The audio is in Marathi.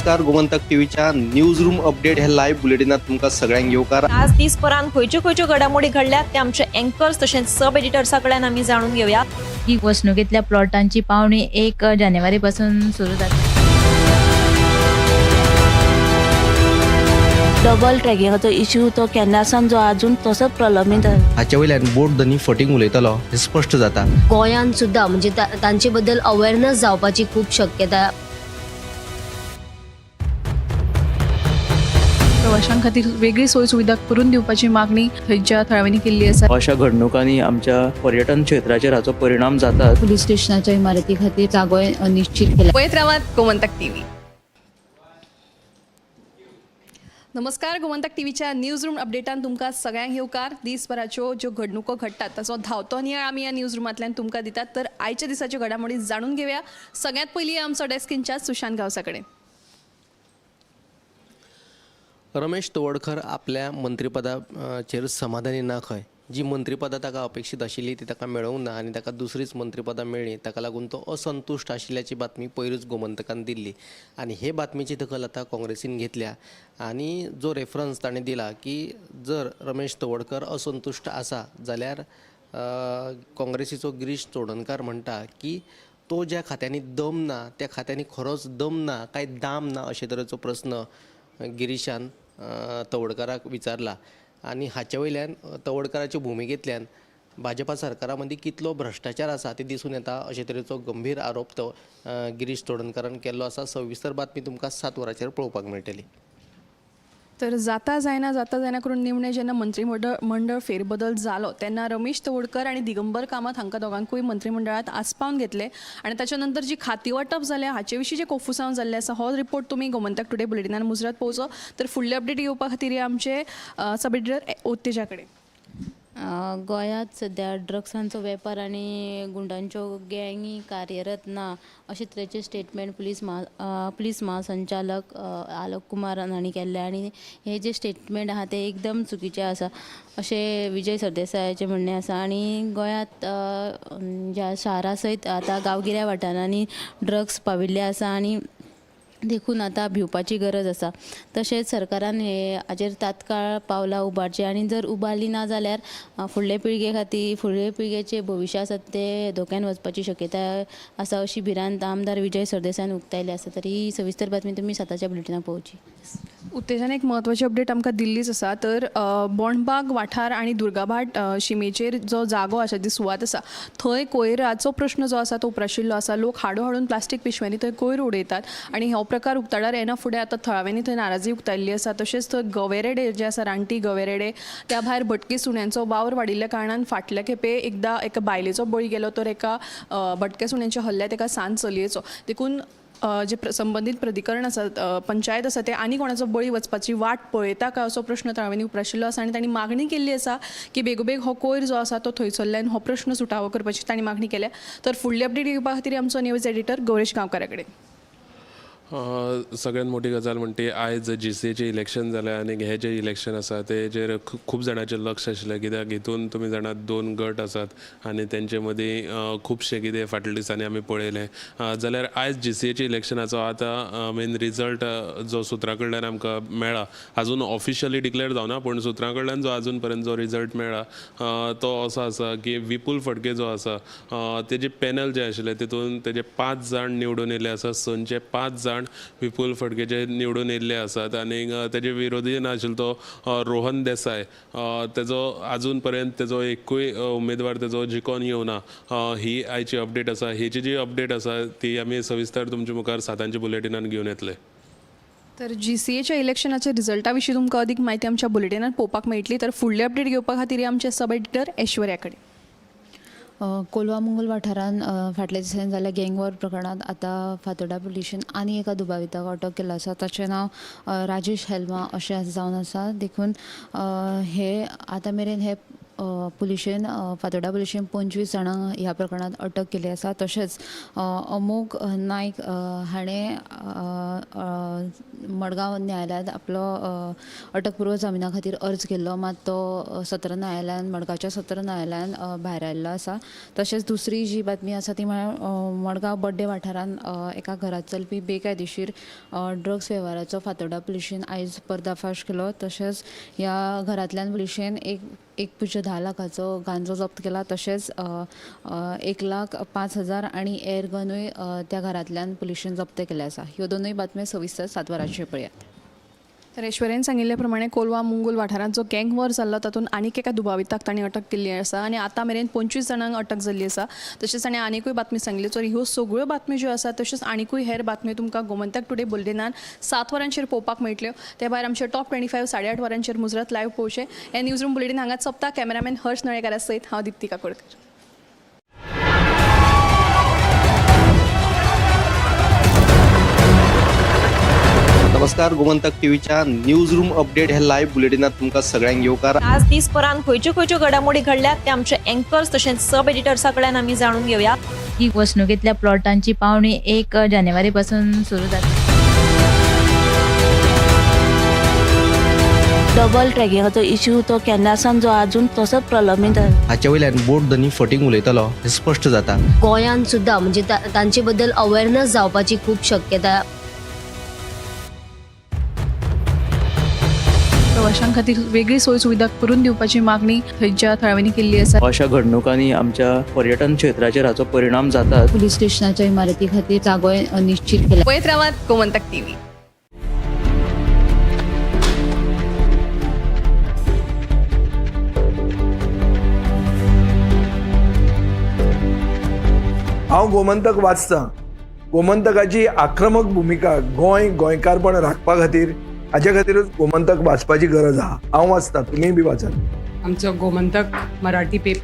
नमस्कार. गोमंतक टीव्हीच्या न्यूज रूम अपडेट ह्या लाईव्ह बुलेटिनात तुमका सगळ्यांक येवकार. आज दिसभरात खंयच्यो घडामोडी घडल्यात ते आमचे अँकर्स तसेच सब एडिटर्सा कडल्यान आमी जाणून घेवया. ही वसणुकीतल्या प्लॉटांची पावणी 1 जानेवारीपासून सुरू जाता. डबल ट्रॅकिंगाचो इश्यू तो केन्नासान जो अजून तसोच प्रलंबीत आसा. हाच्या वयल्यान बोट धनी फटींग उलयतलो हे स्पश्ट जाता. गोंयांत सुद्दां म्हणजे तांचे बद्दल अवेअरनेस जावपाची खूब शक्यता. प्रवाशां खातीर वेगळी सोय सुविधा करून दिवपाची मागणी थंयच्या थळाव्यांनी केल्ली आसा. अशा घडणुकांनी आमच्या पर्यटन क्षेत्राचेर हाचो परिणाम जाता. पोलीस स्टेशनाच्या इमारती खातीर जागो निश्चित केला. पळयत रावात गोमंतक टीव्ही. नमस्कार. गोमंतक टीव्हीच्या न्यूज रूम अपडेटान तुमकां सगळ्यांक येवकार. दिसभराच्यो ज्यो घडणुको घडटात ताचो धांवतो नियाळ आमी ह्या न्यूज रूमांतल्यान तुमकां दितात. तर आयच्या दिसाच्यो घडामोडी जाणून घेवया. सगळ्यात पयलीं आमचो डेस्क इंचार्ज सुशांत गावसा कडेन. रमेश तवडकर आपल्या मंत्रिपदाचेर समाधानी ना खंय. जी मंत्रिपदां ताका अपेक्षीत आशिल्ली ती ताका मेळूंक ना आनी ताका दुसरीच मंत्रिपदां मेळ्ळी. ताका लागून तो असंतुश्ट आशिल्ल्याची बातमी पयरूच गोमंतकान दिल्ली आनी हे बातमेची दखल आतां काँग्रेसीन घेतल्या. आनी जो रेफरन्स ताणें दिला की जर रमेश तवडकर असंतुश्ट आसा जाल्यार काँग्रेसीचो गिरीश चोडणकार म्हणटा की तो ज्या खात्यांनी दम ना त्या खात्यांनी खरोच दम ना काय दाम ना अशे तरेचो प्रस्न गिरीशान तवडकराक विचारला. आनी हाचे वयल्यान तवडकराचे भुमिकेंतल्यान भाजपा सरकारा मदीं कितलो भ्रश्टाचार आसा ते दिसून येता अशे तरेचो गंभीर आरोप तो गिरीश चोडणकरान केल्लो आसा. सविस्तर बातमी तुमकां 7 वरांचेर पळोवपाक मेळटली. तर जाता जायना करून निमणे जेन्ना मंत्रिमंडळ फेरबदल जालो तेन्ना रमेश तवडकर आणि दिगंबर कामत हांकां दोगांकूय मंत्रिमंडळात आस्पावन घेतले आणि त्याच्या नंतर जी खाती वाटप जालें हाचे विशीं जे कोफुसांव जाल्ले आसा हो रिपोर्ट तुमी गोमंतक टुडे बुलेटिनान मुजरत पळोवचो. तर फुडले अपडेट येवपा खातीर आमचे सब एडिटर उत्तेजा कडेन. गोंयांत सध्या ड्रग्सांचो वेपार आनी गुंडांच्यो गँगी कार्यरत ना अशे तरेचे स्टेटमेंट पुलीस महासंचालक आलोक कुमार हांणी केल्ले आनी हे जे स्टेटमेंट आहा ते एकदम चुकीचे आसा अशें विजय सरदेसायाचें म्हणणें आसा. आनी गोंयांत ज्या शारा सयत आतां गांवगिऱ्या वाठारांनी ड्रग्स पाविल्ले आसा आनी देखून आतां भिवपाची गरज आसा. तशेंच सरकारान हाचेर तात्काळ पावलां उबारची आनी जर उबारली ना जाल्यार फुडले पिळगे खातीर फुडले पिळगेचे भविश्य आसा ते धोक्यान वचपाची शक्यताय आसा अशी भिरांत आमदार विजय सरदेसायान उक्तायली आसा. तर ही सविस्तर बातमी तुमी 7च्या बुलेटिनाक पळोवची. उत्तेजान एक म्हत्वाची अपडेट आमकां दिल्लीच आसा. तर बोंडबाग वाठार आनी दुर्गाभाट शिमेचेर जो जागो आसा जी सुवात आसा थंय कोयराचो प्रश्न जो आसा तो उप्राशिल्लो आसा. लोक हाडून प्लास्टीक पिशव्यांनी थंय कोयर उडयतात आनी हो प्रकार उक्ताडार येना फुडें आतां थळाव्यांनी थंय नाराजी उक्तायल्ली आसा. तशेंच थंय गवेरेडे जे आसा रानटी गवेरेडे त्या भायर भटके सुण्यांचो वावर वाडिल्ल्या कारणान फाटल्या खेपे एकदां एका बायलेचो बळी गेलो तर एका भटके सुण्यांच्या हल्ल्यात एका सांत चलयेचो. देखून जे संबंधीत प्राधिकरण आसा पंचायत आसा ते आनी कोणाचो बळी वचपाची वाट पळयता काय असो प्रश्न थळाव्यांनी उप्राशिल्लो आसा. आनी तांणी मागणी केल्ली आसा की बेगोबेग हो कोयर जो आसा तो थंयसरल्यान हो प्रश्न सुटावो करपाची तांणी मागणी केल्या. तर फुडली अपडेट घेवपा खातीर आमचो न्यूज एडिटर गौरेश गांवकारा कडेन. सगळ्यात मोठी गजाल म्हणटी आयज GCAचें इलेक्शन जालें आनी हे जे इलेक्शन आसा तेजेर खूब जाणांचें लक्ष आशिल्लें कित्याक हितून तुमी जाणात 2 गट आसात आनी तेंचे मदीं खुबशे कितें फाटल्या दिसांनी आमी पळयलें जाल्यार आयज GCAच्या इलेक्शनाचो आतां मेन रिजल्ट जो सुत्रा कडल्यान आमकां मेळ्ळा आजून ऑफिशियली डिक्लेअर जावना पूण सुत्रा कडल्यान जो आजून पर्यंत जो रिजल्ट मेळ्ळा तो असो आसा की विपुल फडके जो आसा तेजे पॅनल जे आशिल्ले तितून तेजे 5 जाण निवडून येयल्ले आसा. 6चे 5 जाण विपुल फडकेचे निवडून येयल्ले आसात आनी तेजे विरोधीन आशिल्लो तो रोहन देसाय तेजो आजून पर्यंत तेजो एकूय उमेदवार तेजो जिखून येवना. ही आयची अपडेट आसा. हेची जी अपडेट आसा ती आमी सविस्तर तुमच्या मुखार 7च्या बुलेटिनान घेवन येतले. तर GCAच्या इलेक्शनाच्या रिजल्टा विशीं तुमकां अदीक म्हायती आमच्या बुलेटिनान पळोवपाक मेळटली. तर फुडले अपडेट घेवपा खातीर आमचे सब एडिटर ऐश्वर्या कडेन. कोलवा मंगल वाठारान फाटल्या दिसांनी जाल्ल्या गँगवॉर प्रकरणात आतां फातोर्डा पुलिशेन आनी एका दुबाविताक अटक केला आसा. ताचें नांव राजेश हेल्मा अशें जावन आसा. देखून हे आतां मेरेन हे पुलिशेन फातोर्डा पुलिशेन 25 जाणांक ह्या प्रकरणात अटक केली आसा. तशेंच अमोग नायक हाणें मडगांव न्यायालयांत आपलो अटकपूर्व जामिना खातीर अर्ज केल्लो, मात तो सत्र न्यायालयान मडगांवच्या सत्र न्यायालयान भायर आयल्लो आसा. तशेंच दुसरी जी बातमी आसा ती म्हळ्यार मडगांव बड्डे वाठारांत एका घरात चलपी बेकायदेशीर ड्रग्स वेव्हाराचो फातोर्डा पुलिशेन आयज पर्दाफाश केलो. तशेंच ह्या घरांतल्यान पुलिशेन 1.10 लाखाचो गांजो जप्त केला. तशेंच 1,05,000 आनी एअर गनूय त्या घरांतल्यान पुलिशेन जप्त केले आसा. ह्यो दोनूय बातम्यो सविस्तर 7 वरांचेर पळयात. तर ऐश्वर्यान सांगिल्ले प्रमाणे कोलवा मुंगूल वाठारांत जो गँग वॉर जाल्लो तातूंत आनीक एका दुबाविताक तांणी अटक केल्ली आसा आनी आतां मेरेन 25 जाणांक अटक जाल्ली आसा. तशेंच ताणें आनीकूय बातमी सांगली. तर ह्यो सगळ्यो बातम्यो ज्यो आसा तशेंच आनीकूय हेर बातम्यो तुमकां गोमंतक टुडे बुलेटिनान 7 वरांचेर पळोवपाक मेळटल्यो. ते भायर आमचे टॉप 25 8:30 वरांचेर मुजरत लायव्ह पळोवचे. हे न्यूज रूम बुलेटिन हांगाच सोंपता. कॅमेरामॅन हर्ष नळेकारा सयत हांव दिप्ती काकोडकर. नमस्कार, गोमंतक टीव्हीच्या न्यूज रूम अपडेट ह्या लायव्ह बुलेटिनात तुमकां सगळ्यांक येवकार. आज दिसभरान खंयच्यो घडामोडी घडल्यात ते आमचे एंकर्स तशेंच सब एडिटर्सा कडल्यान आमी जाणून घेवया. ही वसणुकेतल्या प्लॉटांची पावणी 1 जानेवारी पासून सुरू जाता. डबल ट्रॅकिंगाचो इश्यू तो केन्नासान जो अजून तसोच प्रलंबीत आसा. हाचे वयल्यान बोट धनी फटींग उलयतलो हे स्पश्ट जाता. गोंयांत सुद्दां म्हणजे तांचे बद्दल अवेअरनेस जावपाची खूब शक्यता. प्रवाशां खातीर वेगळी सोय सुविधा करून दिवपाची मागणी थंयच्या थळाव्यांनी केल्ली आसा. अशा घडणुकांनी आमच्या पर्यटन क्षेत्राचेर हाचो परिणाम जातात. पुलीस स्टेशनाच्या इमारती खातीर जागोय निश्चित केला. पळयत रावात गोमंतक टीव्ही. हांव गोमंतक वाचतां. गोमंतकाची आक्रमक भुमिका गोंयकारपण राखपा खातीर हाचे खातीरच गोमंतक वाचपाची गरज आहा. हांव वाचतां, तुमीय बी वाचात. आमचो गोमंतक मराठी पेपर